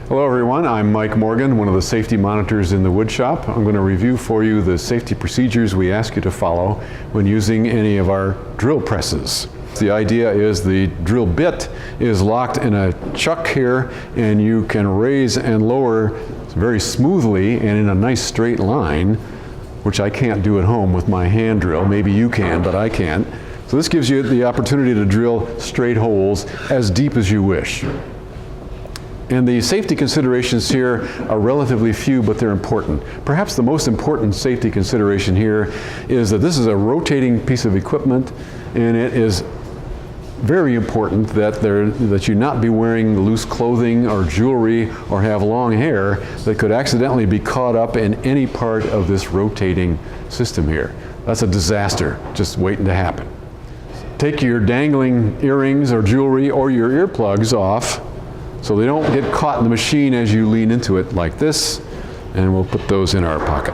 Hello everyone, I'm Mike Morgan, one of the safety monitors in the wood shop. I'm going to review for you the safety procedures we ask you to follow when using any of our drill presses. The idea is the drill bit is locked in a chuck here, and you can raise and lower very smoothly and in a nice straight line, which I can't do at home with my hand drill. Maybe you can, but I can't. So this gives you the opportunity to drill straight holes as deep as you wish. And the safety considerations here are relatively few, but they're important. Perhaps the most important safety consideration here is that this is a rotating piece of equipment, and it is very important that you not be wearing loose clothing or jewelry or have long hair that could accidentally be caught up in any part of this rotating system here. That's a disaster just waiting to happen. Take your dangling earrings or jewelry or your earplugs off so they don't get caught in the machine as you lean into it like this, and we'll put those in our pocket.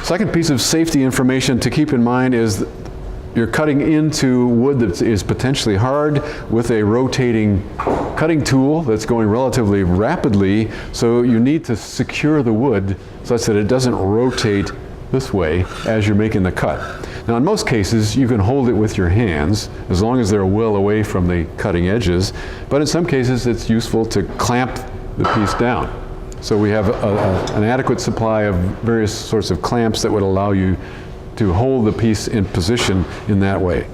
Second piece of safety information to keep in mind is you're cutting into wood that is potentially hard with a rotating cutting tool that's going relatively rapidly, so you need to secure the wood such that it doesn't rotate this way as you're making the cut. Now in most cases you can hold it with your hands as long as they're well away from the cutting edges, but in some cases it's useful to clamp the piece down. So we have an adequate supply of various sorts of clamps that would allow you to hold the piece in position in that way.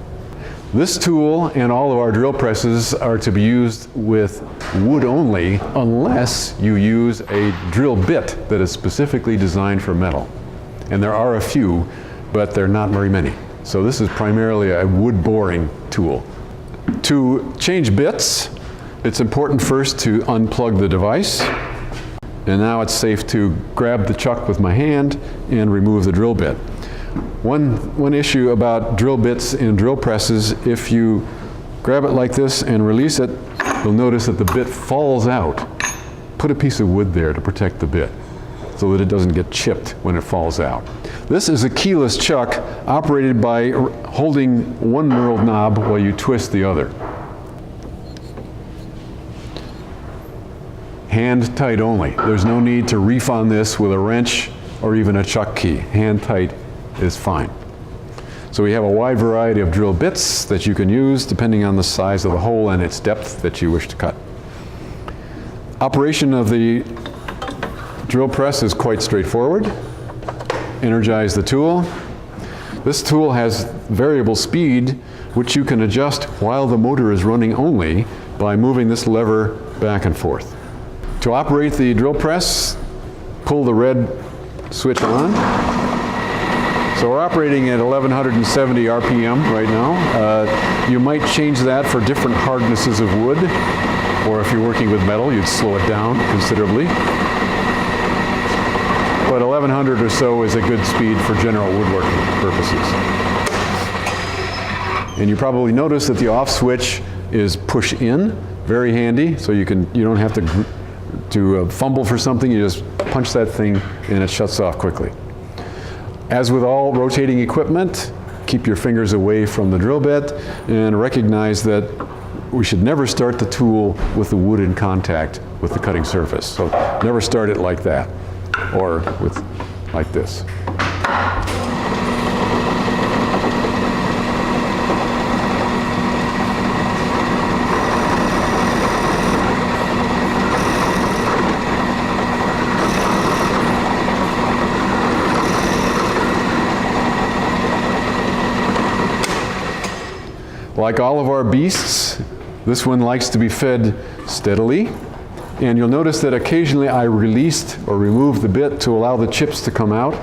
This tool and all of our drill presses are to be used with wood only unless you use a drill bit that is specifically designed for metal. And there are a few, but they're not very many. So this is primarily a wood boring tool. To change bits, it's important first to unplug the device. And now it's safe to grab the chuck with my hand and remove the drill bit. One issue about drill bits in drill presses, if you grab it like this and release it, you'll notice that the bit falls out. Put a piece of wood there to protect the bit so that it doesn't get chipped when it falls out. This is a keyless chuck operated by holding one knurled knob while you twist the other. Hand tight only. There's no need to reef on this with a wrench or even a chuck key. Hand tight is fine. So we have a wide variety of drill bits that you can use depending on the size of the hole and its depth that you wish to cut. Operation of the drill press is quite straightforward. Energize the tool. This tool has variable speed, which you can adjust while the motor is running only by moving this lever back and forth. To operate the drill press, pull the red switch on. So we're operating at 1170 RPM right now. You might change that for different hardnesses of wood, or if you're working with metal, you'd slow it down considerably. But 1100 or so is a good speed for general woodworking purposes. And you probably notice that the off switch is push in, very handy, so you don't have to fumble for something. You just punch that thing and it shuts off quickly. As with all rotating equipment, keep your fingers away from the drill bit and recognize that we should never start the tool with the wood in contact with the cutting surface. So never start it like that, or like this. Like all of our beasts, this one likes to be fed steadily. And you'll notice that occasionally I released or removed the bit to allow the chips to come out.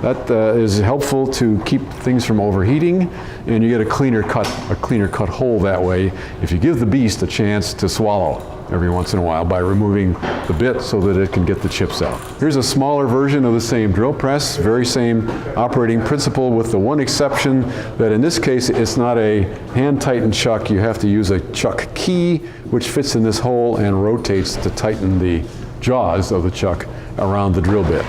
That is helpful to keep things from overheating, and you get a cleaner cut hole that way if you give the beast a chance to swallow every once in a while by removing the bit so that it can get the chips out. Here's a smaller version of the same drill press, very same operating principle, with the one exception that in this case it's not a hand tightened chuck. You have to use a chuck key which fits in this hole and rotates to tighten the jaws of the chuck around the drill bit.